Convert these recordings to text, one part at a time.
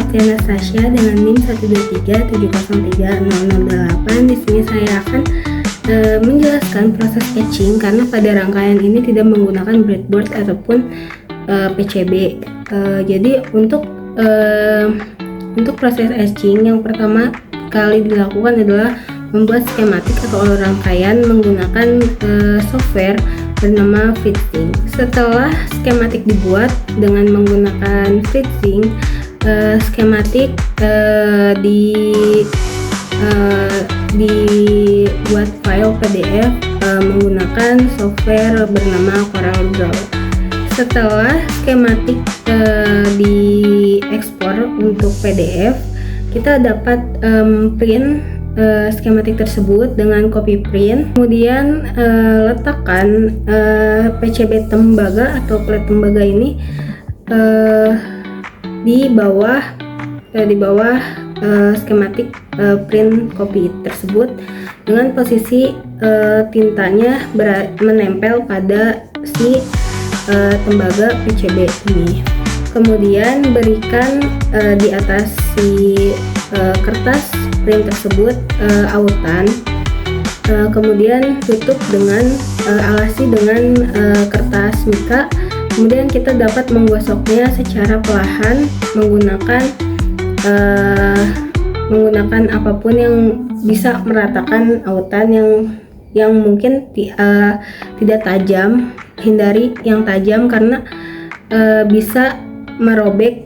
Septiana Sasha dengan NIM 123703008. Di sini saya akan menjelaskan proses etching karena pada rangkaian ini tidak menggunakan breadboard ataupun PCB. Jadi untuk proses etching yang pertama kali dilakukan adalah membuat skematik atau rangkaian menggunakan software bernama FreeSync. Setelah skematik dibuat dengan menggunakan FreeSync, skematik dibuat file PDF menggunakan software bernama CorelDRAW. Setelah skematik diekspor untuk PDF, kita dapat print skematik tersebut dengan copy print, kemudian letakkan PCB tembaga atau plat tembaga ini di bawah skematik print copy tersebut dengan posisi tintanya menempel pada si tembaga PCB ini. Kemudian berikan di atas si kertas print tersebut autan, kemudian tutup dengan alasi dengan kertas mika. Kemudian kita dapat menggosoknya secara perlahan menggunakan apapun yang bisa meratakan autan yang mungkin tidak tajam. Hindari yang tajam karena bisa merobek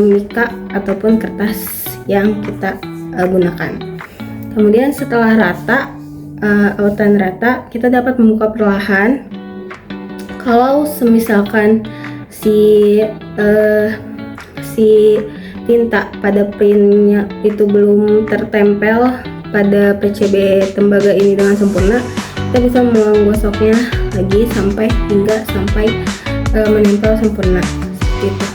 mika ataupun kertas yang kita gunakan. Kemudian setelah rata, autan rata, kita dapat membuka perlahan. Kalau semisalkan si tinta pada printnya itu belum tertempel pada PCB tembaga ini dengan sempurna, kita bisa menggosoknya lagi sampai menempel sempurna seperti itu.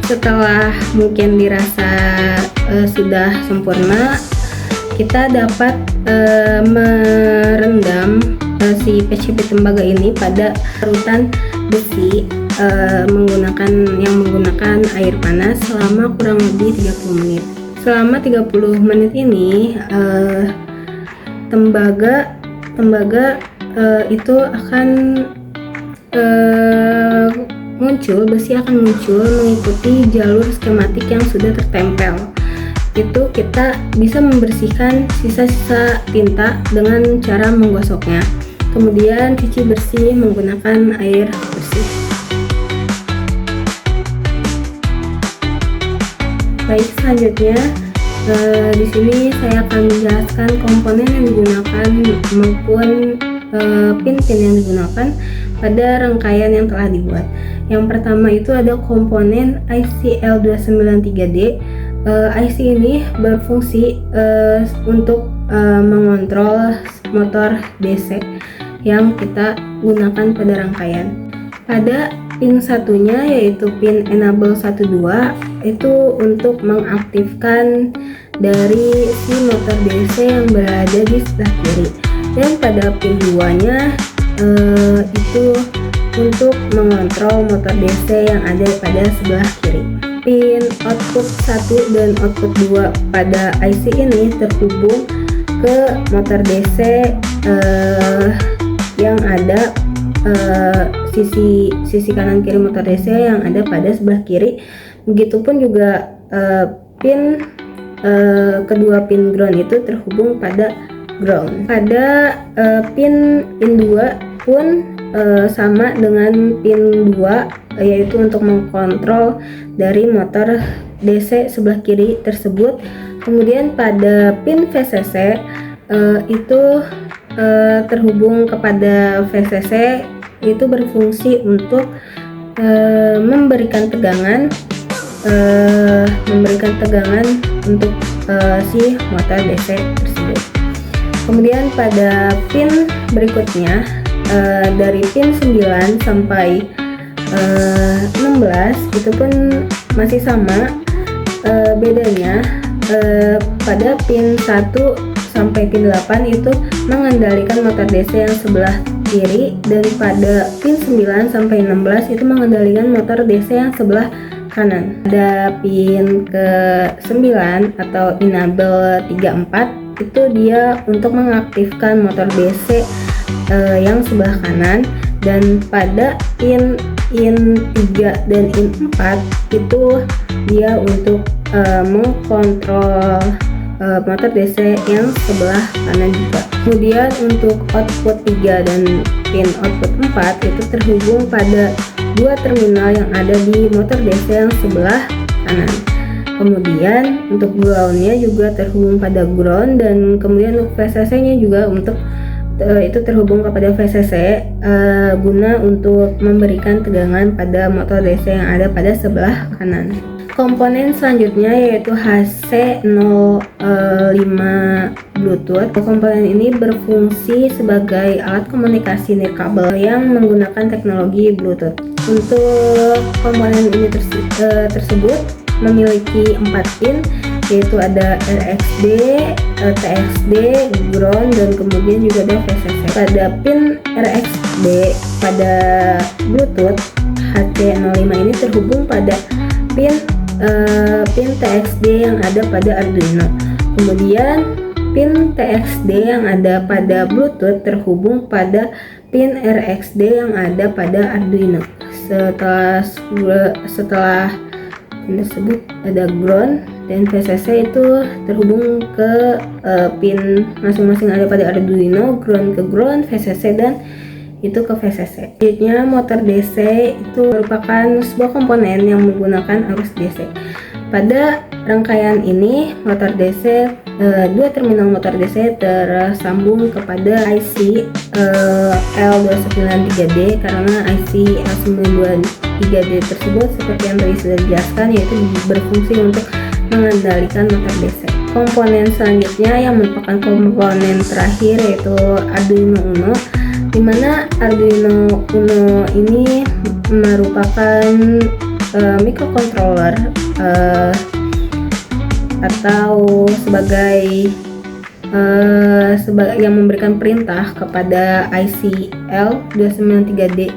Setelah mungkin dirasa sudah sempurna, kita dapat merendam si PCB tembaga ini pada larutan besi menggunakan air panas selama kurang lebih 30 menit. Selama 30 menit ini tembaga itu akan besi akan muncul mengikuti jalur skematik yang sudah tertempel. Itu kita bisa membersihkan sisa-sisa tinta dengan cara menggosoknya. Kemudian cuci bersih menggunakan air bersih. Baik, selanjutnya di sini saya akan menjelaskan komponen yang digunakan maupun pin-pin yang digunakan pada rangkaian yang telah dibuat. Yang pertama itu ada komponen IC L293D. IC ini berfungsi untuk mengontrol motor DC yang kita gunakan pada rangkaian. Pada pin satunya yaitu pin enable 12 itu untuk mengaktifkan dari si motor DC yang berada di sebelah kiri, dan pada pin 2 nya itu untuk mengontrol motor DC yang ada pada sebelah kiri. Pin output 1 dan output 2 pada IC ini terhubung ke motor DC yang ada sisi kanan kiri motor DC yang ada pada sebelah kiri. Begitupun juga kedua pin ground itu terhubung pada ground. Pada pin 2 pun sama dengan pin 2, yaitu untuk mengkontrol dari motor DC sebelah kiri tersebut. Kemudian pada pin VCC itu terhubung kepada VCC, itu berfungsi untuk memberikan tegangan untuk si motor DC tersebut. Kemudian pada pin berikutnya dari pin 9 sampai 16 itu pun masih sama. Bedanya pada pin 1 sampai pin 8 itu mengendalikan motor DC yang sebelah kiri, dan pada pin 9 sampai 16 itu mengendalikan motor DC yang sebelah kanan. Ada pin ke 9 atau enable 34, itu dia untuk mengaktifkan motor DC yang sebelah kanan, dan pada in 3 dan in 4 itu dia untuk mengkontrol motor DC yang sebelah kanan juga. Kemudian untuk output 3 dan pin output 4 itu terhubung pada dua terminal yang ada di motor DC yang sebelah kanan. Kemudian untuk groundnya juga terhubung pada ground, dan kemudian untuk VCC nya juga untuk itu terhubung kepada VCC guna untuk memberikan tegangan pada motor DC yang ada pada sebelah kanan. Komponen selanjutnya yaitu HC05 Bluetooth. Komponen ini berfungsi sebagai alat komunikasi nirkabel yang menggunakan teknologi Bluetooth. Untuk komponen ini tersebut memiliki 4 pin, yaitu ada RXD, TXD, ground, dan kemudian juga ada VCC. Pada pin RXD pada Bluetooth HC05 ini terhubung pada pin TXD yang ada pada Arduino. Kemudian pin TXD yang ada pada Bluetooth terhubung pada pin RXD yang ada pada Arduino. Setelah pin tersebut ada ground dan VCC itu terhubung ke pin masing-masing ada pada Arduino, ground ke ground, VCC dan itu ke VCC. Selanjutnya motor DC itu merupakan sebuah komponen yang menggunakan arus DC. Pada rangkaian ini motor DC, dua terminal motor DC tersambung kepada IC L293D, karena IC L923D tersebut seperti yang tadi sudah dijelaskan yaitu berfungsi untuk mengendalikan motor DC. Komponen selanjutnya yang merupakan komponen terakhir yaitu Arduino Uno, di mana Arduino Uno ini merupakan microcontroller atau sebagai yang memberikan perintah kepada IC L293D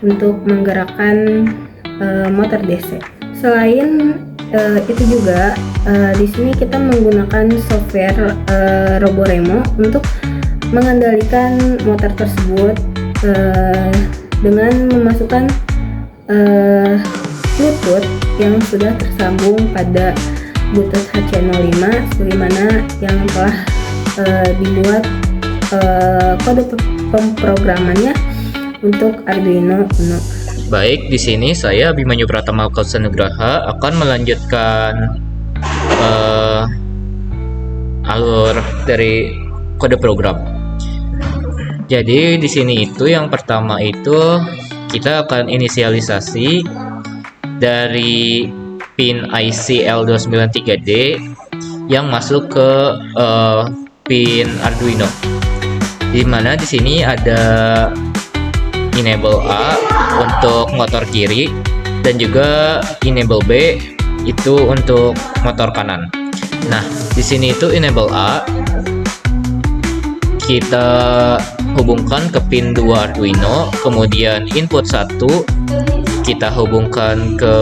untuk menggerakkan motor DC. Selain itu juga di sini kita menggunakan software Roboremo untuk mengendalikan motor tersebut dengan memasukkan Bluetooth yang sudah tersambung pada Bluetooth HC05 sebagaimana yang telah dibuat kode pemrogramannya untuk Arduino Uno. Baik, di sini saya Abimanyu Pratama Kausanugraha akan melanjutkan alur dari kode program. Jadi di sini itu yang pertama itu kita akan inisialisasi dari pin IC L293D yang masuk ke pin Arduino. Di mana di sini ada enable A untuk motor kiri dan juga enable B itu untuk motor kanan. Nah, di sini itu enable A kita hubungkan ke pin 2 Arduino, kemudian input 1 kita hubungkan ke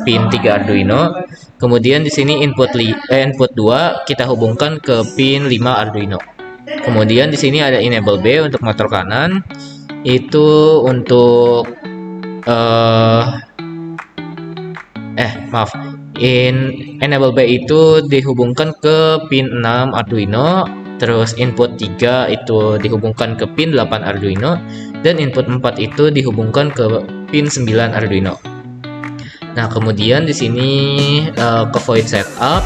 pin 3 Arduino, kemudian di sini input 2 kita hubungkan ke pin 5 Arduino. Kemudian di sini ada enable B untuk motor kanan, itu untuk enable B itu dihubungkan ke pin 6 Arduino, terus input 3 itu dihubungkan ke pin 8 Arduino, dan input 4 itu dihubungkan ke pin 9 Arduino. Nah, kemudian di sini ke void setup.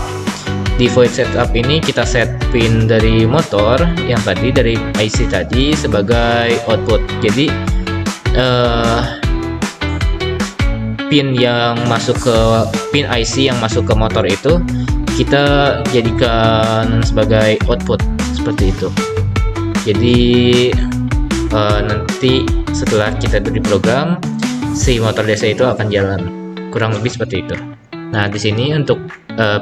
Di void setup ini kita set pin dari motor yang tadi dari IC tadi sebagai output. Jadi pin yang masuk ke pin IC yang masuk ke motor itu kita jadikan sebagai output seperti itu. Jadi nanti setelah kita beri program, si motor DC itu akan jalan, kurang lebih seperti itu. Nah, di sini untuk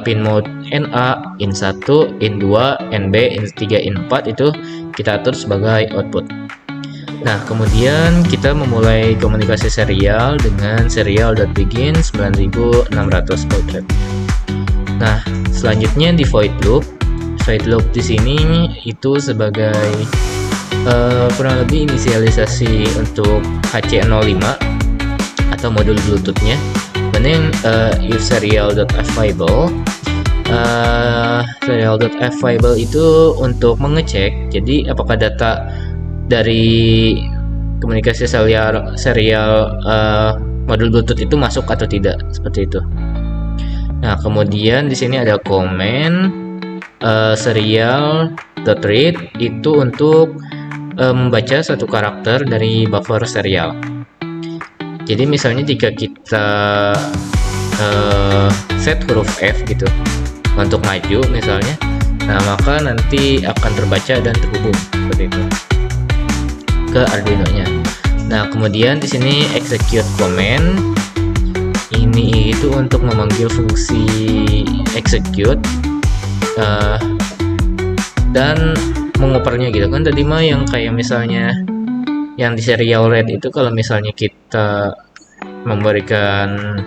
pin mode NA, IN1, IN2, NB, IN3, IN4 itu kita atur sebagai output. Nah, kemudian kita memulai komunikasi serial dengan serial.begin 9600 baud rate. Nah, selanjutnya di void loop. Void loop di sini itu sebagai kurang lebih inisialisasi untuk HC05 atau modul Bluetooth-nya. Kemudian if serial.available, serial.available itu untuk mengecek jadi apakah data dari komunikasi serial modul Bluetooth itu masuk atau tidak, seperti itu. Nah, kemudian di sini ada komen serial.read itu untuk membaca satu karakter dari buffer serial. Jadi misalnya jika kita set huruf F gitu untuk maju misalnya, nah maka nanti akan terbaca dan terhubung seperti itu ke Arduino-nya. Nah, kemudian di sini execute command ini itu untuk memanggil fungsi execute dan mengopernya gitu kan. Tadi mah yang kayak misalnya yang di serial read itu kalau misalnya kita memberikan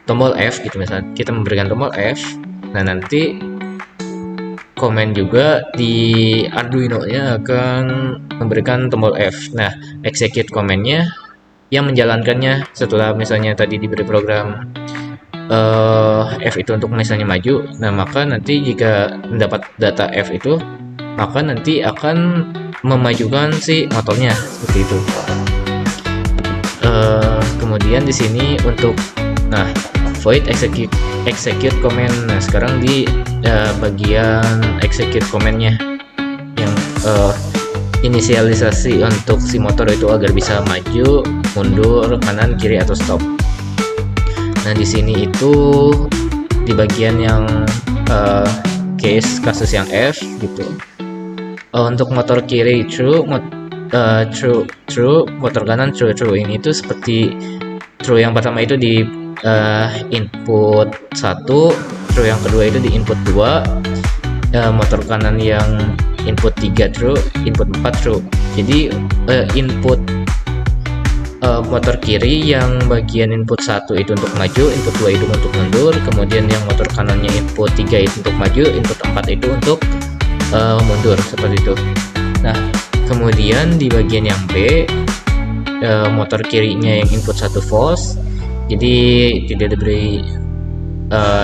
tombol F gitu, misalnya kita memberikan tombol F, nah nanti komen juga di Arduino-nya akan memberikan tombol F. Nah, execute command-nya yang menjalankannya setelah misalnya tadi diberi program F itu untuk misalnya maju, nah maka nanti jika mendapat data F itu, maka nanti akan memajukan si motornya seperti itu. Kemudian di sini untuk void execute command. Nah, sekarang di bagian execute command-nya yang inisialisasi untuk si motor itu agar bisa maju, mundur, kanan, kiri atau stop. Nah, di sini itu di bagian yang kasus yang F gitu. Untuk motor kiri true, motor kanan true. Ini itu seperti true yang pertama itu di input 1, true yang kedua itu di input 2, motor kanan yang input 3 true, input 4 true. Jadi input motor kiri yang bagian input 1 itu untuk maju, input 2 itu untuk mundur, kemudian yang motor kanannya input 3 itu untuk maju, input 4 itu untuk mundur, seperti itu. Nah, kemudian di bagian yang B, motor kirinya yang input 1 false, jadi tidak diberi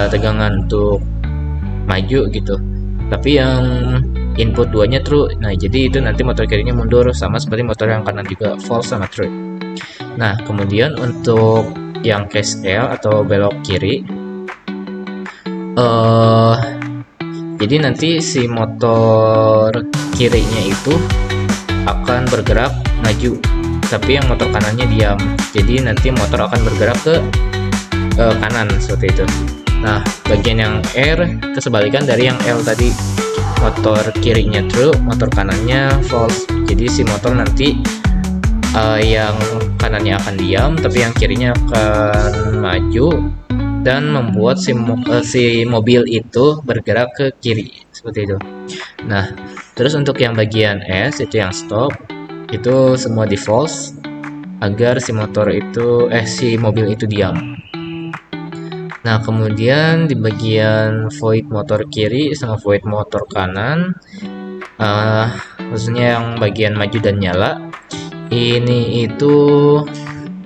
tegangan untuk maju gitu, tapi yang input 2 nya true. Nah, jadi itu nanti motor kirinya mundur, sama seperti motor yang kanan juga false sama true. Nah, kemudian untuk yang case L atau belok kiri, jadi nanti si motor kirinya itu akan bergerak maju, tapi yang motor kanannya diam. Jadi nanti motor akan bergerak ke kanan seperti itu. Nah, bagian yang R kesebalikan dari yang L tadi, motor kirinya true, motor kanannya false. Jadi si motor nanti yang kanannya akan diam, tapi yang kirinya akan maju dan membuat si mobil itu bergerak ke kiri seperti itu. Nah, terus untuk yang bagian S itu yang stop, itu semua di false agar si motor itu si mobil itu diam. Nah, kemudian di bagian void motor kiri sama void motor kanan, maksudnya yang bagian maju dan nyala, ini itu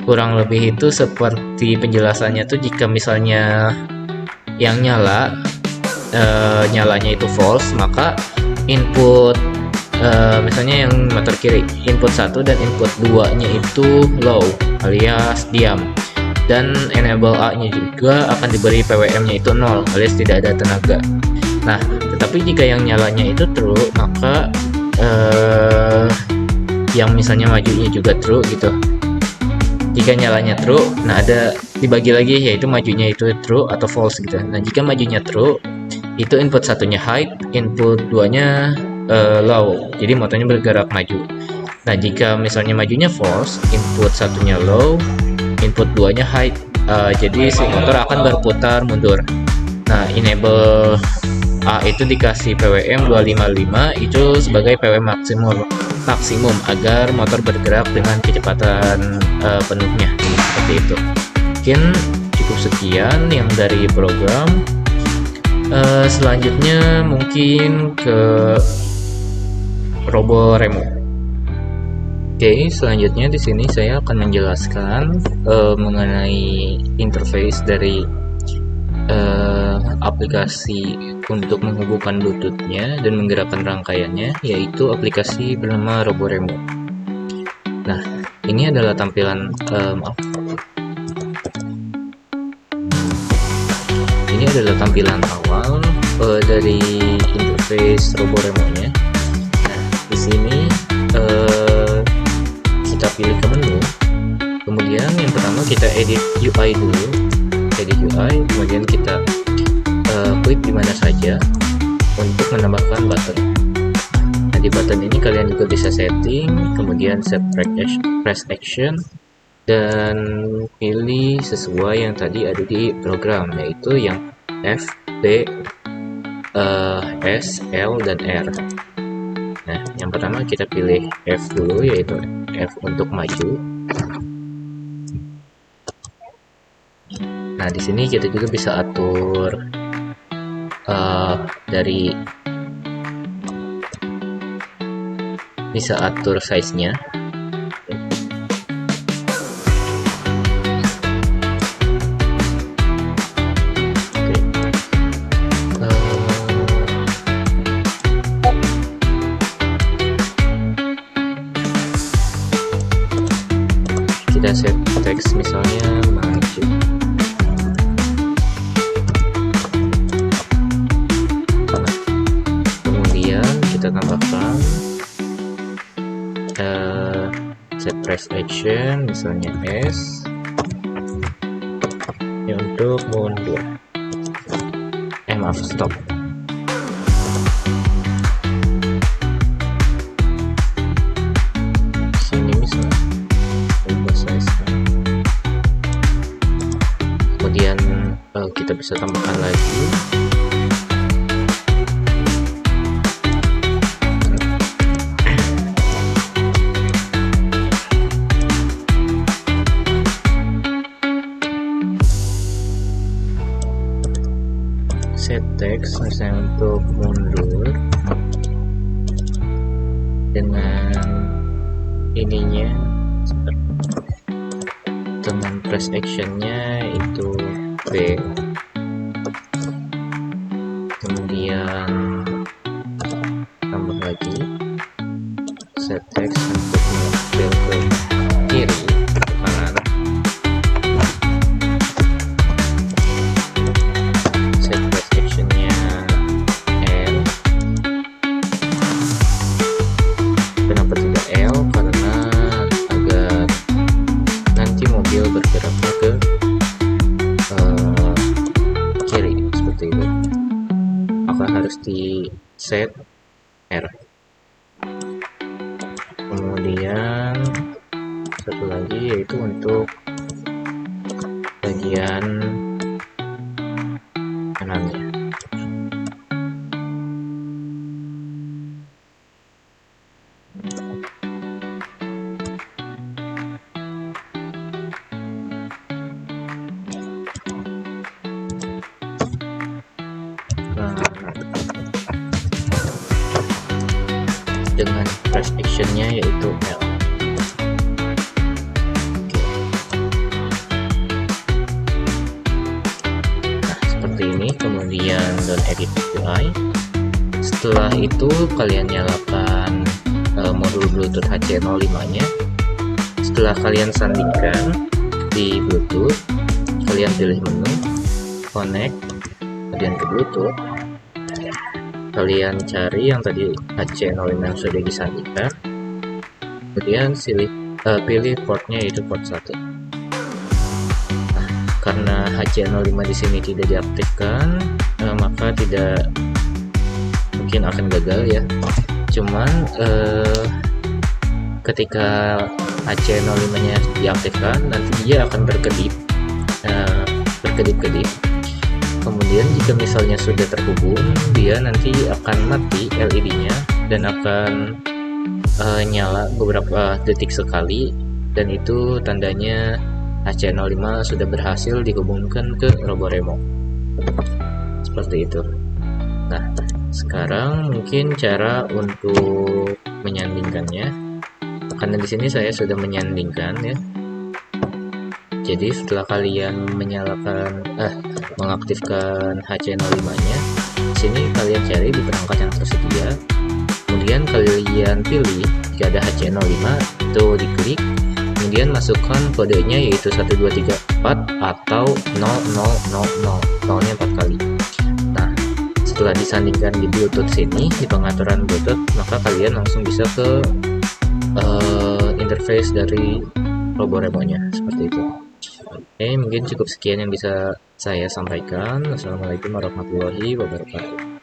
kurang lebih itu seperti penjelasannya tuh, jika misalnya yang nyalanya itu false, maka input misalnya yang motor kiri input 1 dan input 2 nya itu low alias diam, dan enable A nya juga akan diberi PWM nya itu 0 alias tidak ada tenaga. Nah, tetapi jika yang nyalanya itu true, maka yang misalnya majunya juga true gitu. Jika nyalanya true, nah ada dibagi lagi, yaitu majunya itu true atau false gitu. Nah, jika majunya true, itu input 1-nya high, input 2-nya low, jadi motornya bergerak maju. Nah, jika misalnya majunya false, input 1-nya low, input 2-nya high, jadi si motor akan berputar mundur. Nah, enable A itu dikasih PWM 255 itu sebagai PWM maksimum. maksimum agar motor bergerak dengan kecepatan penuhnya, seperti itu. Mungkin cukup sekian yang dari program. Selanjutnya mungkin ke Robo Remo. Oke, selanjutnya di sini saya akan menjelaskan mengenai interface dari aplikasi untuk menghubungkan Bluetooth-nya dan menggerakkan rangkaiannya, yaitu aplikasi bernama Robo Remo. Nah, ini adalah tampilan ini adalah tampilan awal dari interface Robo Remo-nya. Nah, di sini kita pilih ke menu, kemudian yang pertama kita edit UI dulu, kemudian kita klik di mana saja untuk menambahkan button. Nah, di button ini kalian juga bisa setting, kemudian set press action, dan pilih sesuai yang tadi ada di program, yaitu yang F, B, S, L, dan R. Nah, yang pertama kita pilih F dulu, yaitu F untuk maju. Nah, di sini kita juga bisa atur size-nya. Kita set teks misalnya maju. Kemudian kita tambahkan set press action misalnya S, ini untuk mundur, stop. Sini misalnya kemudian kita bisa tambahkan lagi set text misalnya untuk mundur dengan ininya, dengan press actionnya itu B, kemudian tambah lagi set text untuk mengambil ke kiri ke kanan, set press actionnya L. Kenapa tidak L? Karena agar nanti mobil bergeraknya ke kiri seperti itu, maka harus di set R. Kemudian satu lagi yaitu untuk bagian kanannya. Dengan press actionnya yaitu L. Nah, seperti ini. Kemudian down edit UI. Setelah itu kalian nyalakan modul Bluetooth HC05 nya. Setelah kalian sandingkan di Bluetooth, kalian pilih menu connect, kemudian ke Bluetooth. Kalian cari yang tadi HC05 yang sudah disandingkan, kemudian pilih portnya yaitu port 1. Nah, karena HC05 di sini tidak diaktifkan, maka tidak mungkin akan gagal ya. Cuman ketika HC05 nya diaktifkan, nanti dia akan berkedip Kemudian jika misalnya sudah terhubung, dia nanti akan mati LED-nya dan akan nyala beberapa detik sekali, dan itu tandanya HC05 sudah berhasil dihubungkan ke RoboRemo. Seperti itu. Nah, sekarang mungkin cara untuk menyandingkannya, karena di sini saya sudah menyandingkan ya. Jadi setelah kalian mengaktifkan HC05-nya, sini kalian cari di perangkat yang tersedia. Kemudian kalian pilih jika ada HC05 itu diklik, kemudian masukkan kodenya yaitu 1234 atau 0000, 0-nya 4 kali. Nah, setelah disandingkan di Bluetooth sini, di pengaturan Bluetooth, maka kalian langsung bisa ke interface dari RoboRemo-nya seperti itu. Oke, mungkin cukup sekian yang bisa saya sampaikan. Assalamualaikum warahmatullahi wabarakatuh.